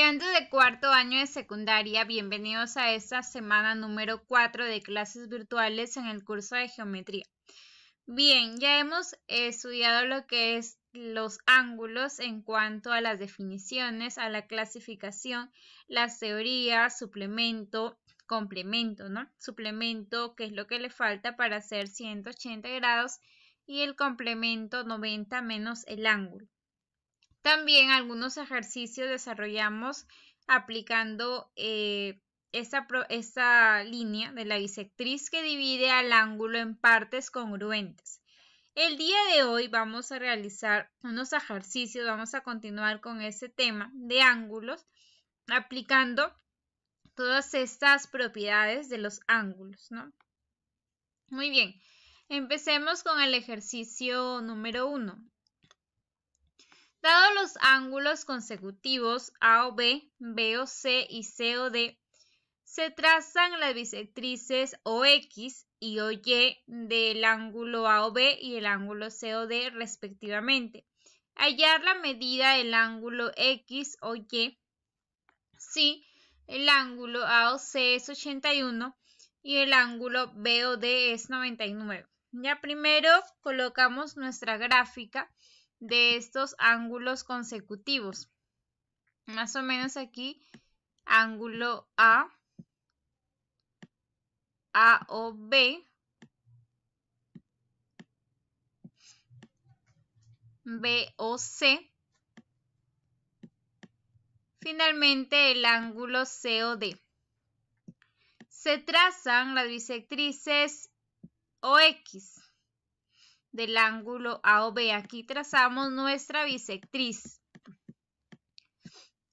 Estudiantes de cuarto año de secundaria, bienvenidos a esta semana número 4 de clases virtuales en el curso de geometría. Bien, ya hemos estudiado lo que es los ángulos en cuanto a las definiciones, a la clasificación, las teorías, suplemento, complemento, ¿no? Suplemento, que es lo que le falta para hacer 180 grados, y el complemento 90 menos el ángulo. También algunos ejercicios desarrollamos aplicando esta línea de la bisectriz que divide al ángulo en partes congruentes. El día de hoy vamos a realizar unos ejercicios, vamos a continuar con ese tema de ángulos, aplicando todas estas propiedades de los ángulos, ¿no? Muy bien, empecemos con el ejercicio número 1. Dados los ángulos consecutivos A o B, B o C y C o D, se trazan las bisectrices OX y OY del ángulo A o B y el ángulo C o D respectivamente. Hallar la medida del ángulo X o Y si el ángulo A o C es 81 y el ángulo B o D es 99. Ya primero colocamos nuestra gráfica de estos ángulos consecutivos. Más o menos aquí, ángulo A o B, B o C, finalmente el ángulo C o D. Se trazan las bisectrices OX del ángulo A o B. Aquí trazamos nuestra bisectriz,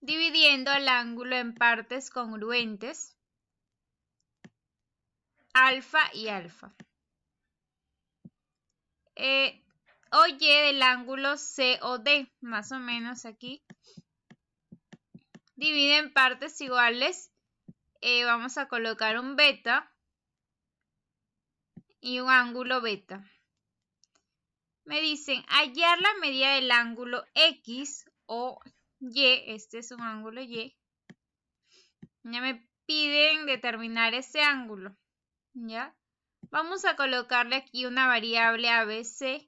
dividiendo el ángulo en partes congruentes, alfa y alfa. OY del ángulo C o D, más o menos aquí. Divide en partes iguales. Vamos a colocar un beta y un ángulo beta. Me dicen hallar la medida del ángulo X o Y. Este es un ángulo Y. Ya me piden determinar ese ángulo. ¿Ya? Vamos a colocarle aquí una variable ABC,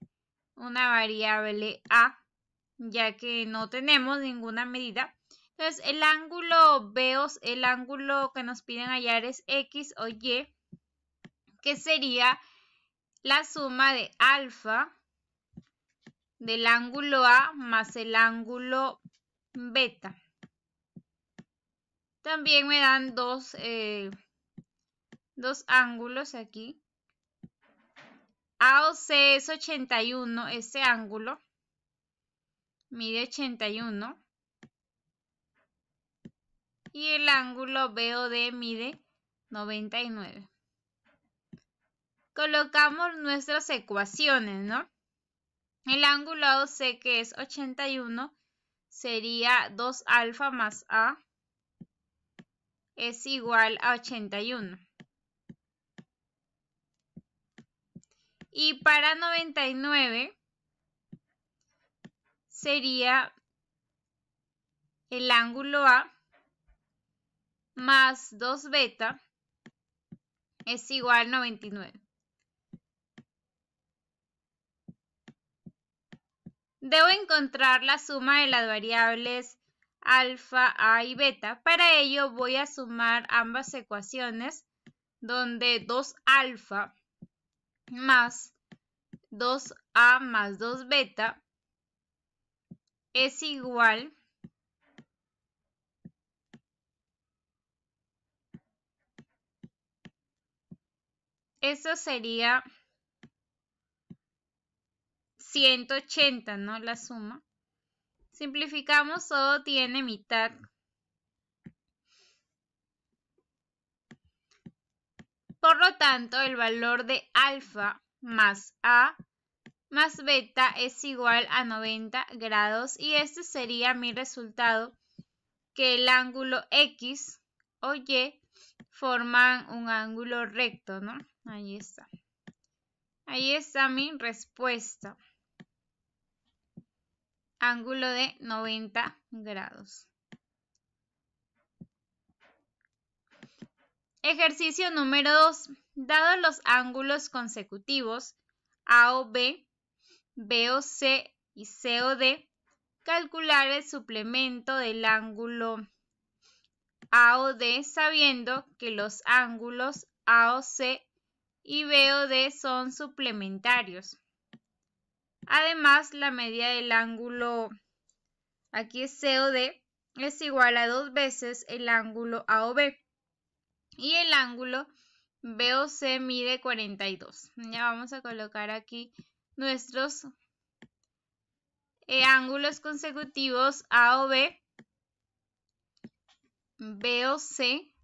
una variable A, ya que no tenemos ninguna medida. Entonces, el ángulo B, el ángulo que nos piden hallar es X o Y, que sería la suma de alfa del ángulo A más el ángulo beta. También me dan dos ángulos aquí. A o C es 81, ese ángulo mide 81. Y el ángulo B o D mide 99. Colocamos nuestras ecuaciones, ¿no? El ángulo A o C, que es 81, sería 2 alfa más A es igual a 81. Y para 99 sería el ángulo A más 2 beta es igual a 99. Debo encontrar la suma de las variables alfa, a y beta. Para ello voy a sumar ambas ecuaciones, donde 2 alfa más 2a más 2 beta es igual eso sería 180, ¿no? La suma. Simplificamos, todo tiene mitad. Por lo tanto, el valor de alfa más a más beta es igual a 90 grados y este sería mi resultado, que el ángulo X o Y forman un ángulo recto, ¿no? Ahí está. Ahí está mi respuesta. Ángulo de 90 grados. Ejercicio número 2. Dados los ángulos consecutivos A o B, B o C y C o D, calcular el suplemento del ángulo A o D sabiendo que los ángulos A o C y B o D son suplementarios. Además, la medida del ángulo, aquí es C o D, es igual a 2 veces el ángulo A o B. Y el ángulo B o C mide 42. Ya vamos a colocar aquí nuestros ángulos consecutivos A o B, B o C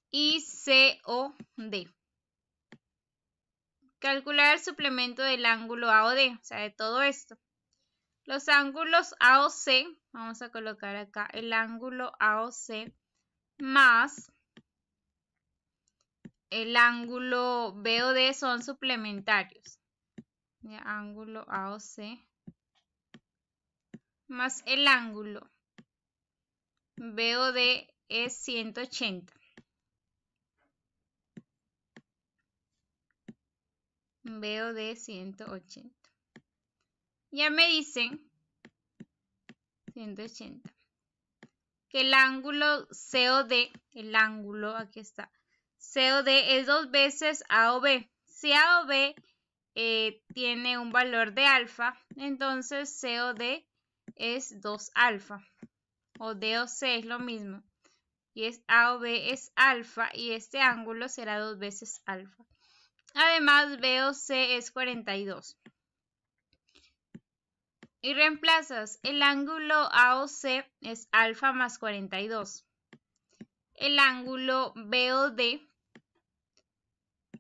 y C o D. Calcular el suplemento del ángulo A o D, o sea, de todo esto. Los ángulos A o C, vamos a colocar acá el ángulo A o C más el ángulo B o D son suplementarios. Ya, ángulo A o C más el ángulo B o D es 180. B o D 180. Ya me dicen 180. Que el ángulo COD, el ángulo, aquí está, COD es 2 veces A o B. Si A o B tiene un valor de alfa, entonces COD es 2 alfa. O D o C es lo mismo. Y es A o B es alfa y este ángulo será 2 veces alfa. Además, B o C es 42. Y reemplazas, el ángulo A o C es alfa más 42. El ángulo B o D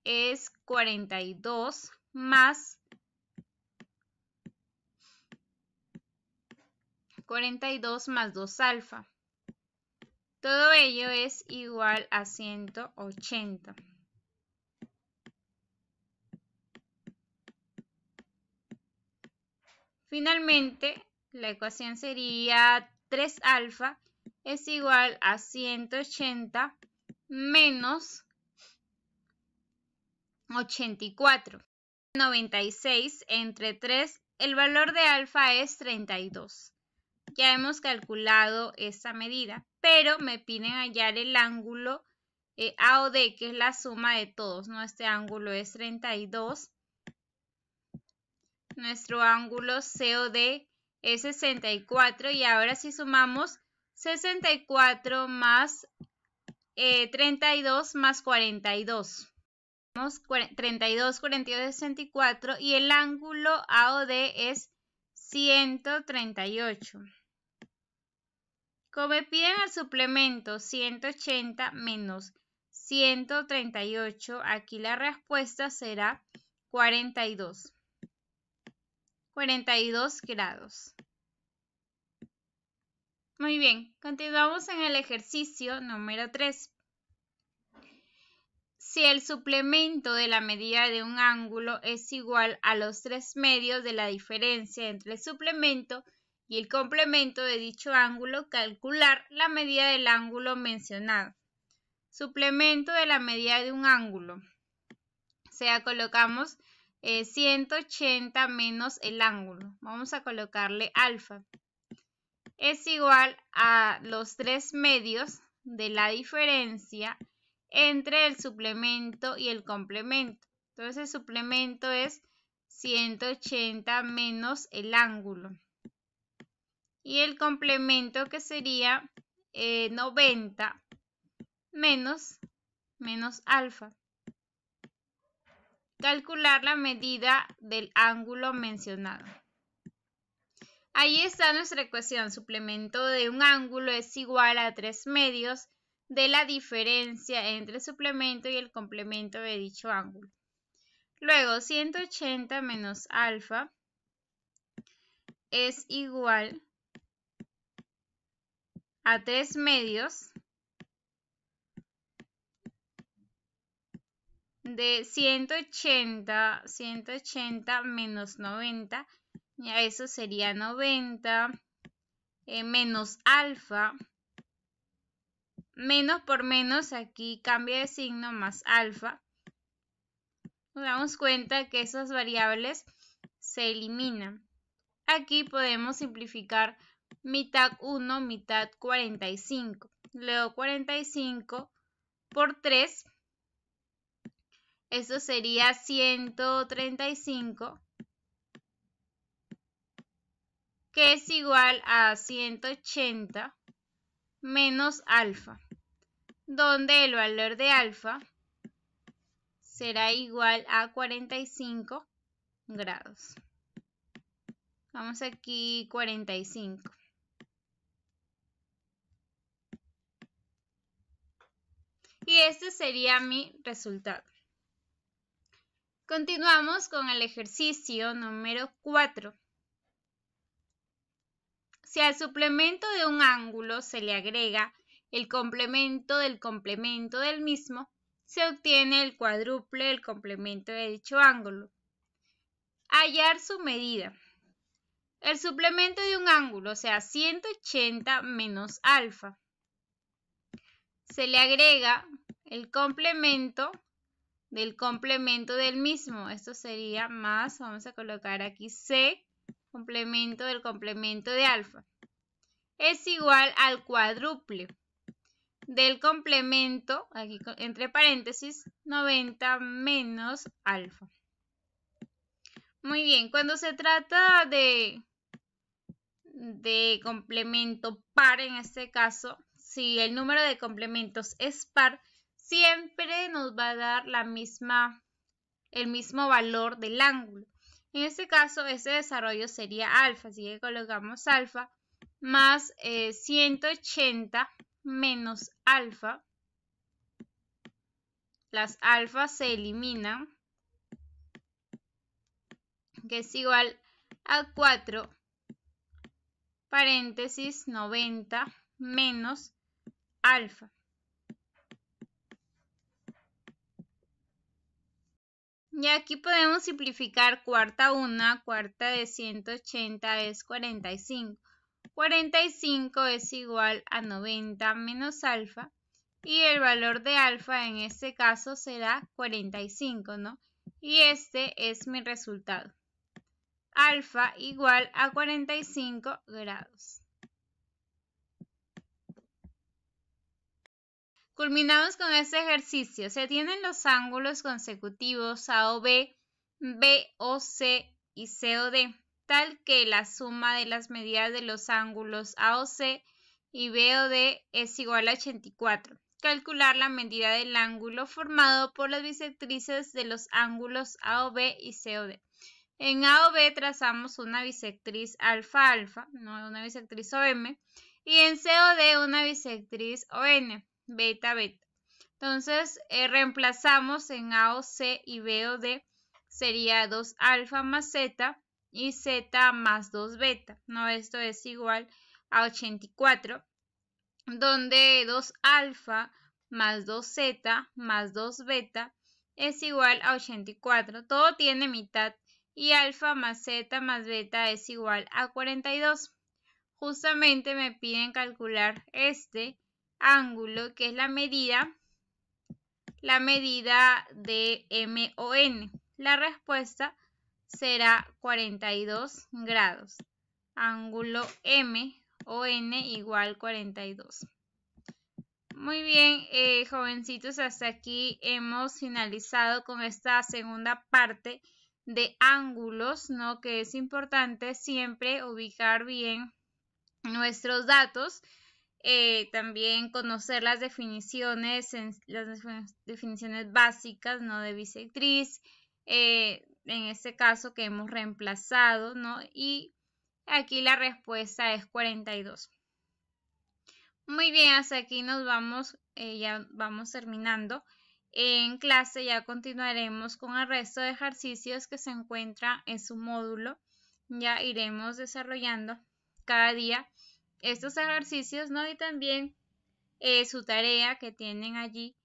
es 42 más 2 alfa. Todo ello es igual a 180. Finalmente, la ecuación sería 3 alfa es igual a 180 menos 84. 96 entre 3, el valor de alfa es 32. Ya hemos calculado esta medida, pero me piden hallar el ángulo A o D, que es la suma de todos, ¿no? Este ángulo es 32. Nuestro ángulo COD es 64 y ahora si sumamos 64 más 32 más 42. 32, 42, 64 y el ángulo AOD es 138. Como me piden el suplemento 180 menos 138, aquí la respuesta será 42. 42 grados. Muy bien, continuamos en el ejercicio número 3. Si el suplemento de la medida de un ángulo es igual a los 3 medios de la diferencia entre el suplemento y el complemento de dicho ángulo, calcular la medida del ángulo mencionado. Suplemento de la medida de un ángulo. O sea, colocamos 180 menos el ángulo. Vamos a colocarle alfa. Es igual a los 3 medios de la diferencia entre el suplemento y el complemento. Entonces el suplemento es 180 menos el ángulo. Y el complemento que sería 90 menos alfa. Calcular la medida del ángulo mencionado. Ahí está nuestra ecuación. Suplemento de un ángulo es igual a 3 medios de la diferencia entre el suplemento y el complemento de dicho ángulo. Luego, 180 menos alfa es igual a 3 medios de 180 menos 90, ya eso sería 90 menos alfa menos por menos, aquí cambia de signo, más alfa. Nos damos cuenta que esas variables se eliminan. Aquí podemos simplificar mitad 1, mitad 45. Luego 45 por 3. Esto sería 135, que es igual a 180 menos alfa, donde el valor de alfa será igual a 45 grados. Vamos aquí 45. Y este sería mi resultado. Continuamos con el ejercicio número 4. Si al suplemento de un ángulo se le agrega el complemento del mismo, se obtiene el cuádruple del complemento de dicho ángulo. Hallar su medida. El suplemento de un ángulo, o sea, 180 menos alfa. Se le agrega el complemento del mismo. Esto sería más, vamos a colocar aquí C, complemento del complemento de alfa. Es igual al cuádruple del complemento, aquí entre paréntesis, 90 menos alfa. Muy bien, cuando se trata de complemento par, en este caso, si el número de complementos es par, siempre nos va a dar el mismo valor del ángulo. En este caso, este desarrollo sería alfa, así que colocamos alfa más 180 menos alfa. Las alfas se eliminan, que es igual a 4 paréntesis 90 menos alfa. Y aquí podemos simplificar cuarta de 180 es 45. 45 es igual a 90 menos alfa. Y el valor de alfa en este caso será 45, ¿no? Y este es mi resultado. Alfa igual a 45 grados. Culminamos con este ejercicio. Se tienen los ángulos consecutivos AOB, BOC y COD, tal que la suma de las medidas de los ángulos AOC y BOD es igual a 84. Calcular la medida del ángulo formado por las bisectrices de los ángulos AOB y COD. En AOB trazamos una bisectriz alfa-alfa, no una bisectriz OM, y en COD una bisectriz ON, beta-beta. Entonces, reemplazamos en AOC y BOD, sería 2 alfa más z y z más 2 beta. ¿No? Esto es igual a 84, donde 2 alfa más 2z más 2 beta es igual a 84. Todo tiene mitad y alfa más z más beta es igual a 42. Justamente me piden calcular este ángulo, que es la medida de MON. La respuesta será 42 grados. Ángulo MON igual 42. Muy bien, jovencitos, hasta aquí hemos finalizado con esta segunda parte de ángulos, ¿no? Que es importante siempre ubicar bien nuestros datos. También conocer las definiciones básicas, ¿no? De bisectriz, en este caso que hemos reemplazado, ¿no? Y aquí la respuesta es 42. Muy bien, hasta aquí nos vamos, ya vamos terminando. En clase ya continuaremos con el resto de ejercicios que se encuentran en su módulo. Ya iremos desarrollando cada día estos ejercicios, ¿no? Y también su tarea que tienen allí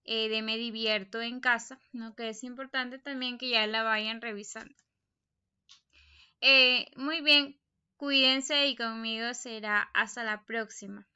de Me Divierto en Casa, ¿no? Que es importante también que ya la vayan revisando. Muy bien, cuídense y conmigo será hasta la próxima.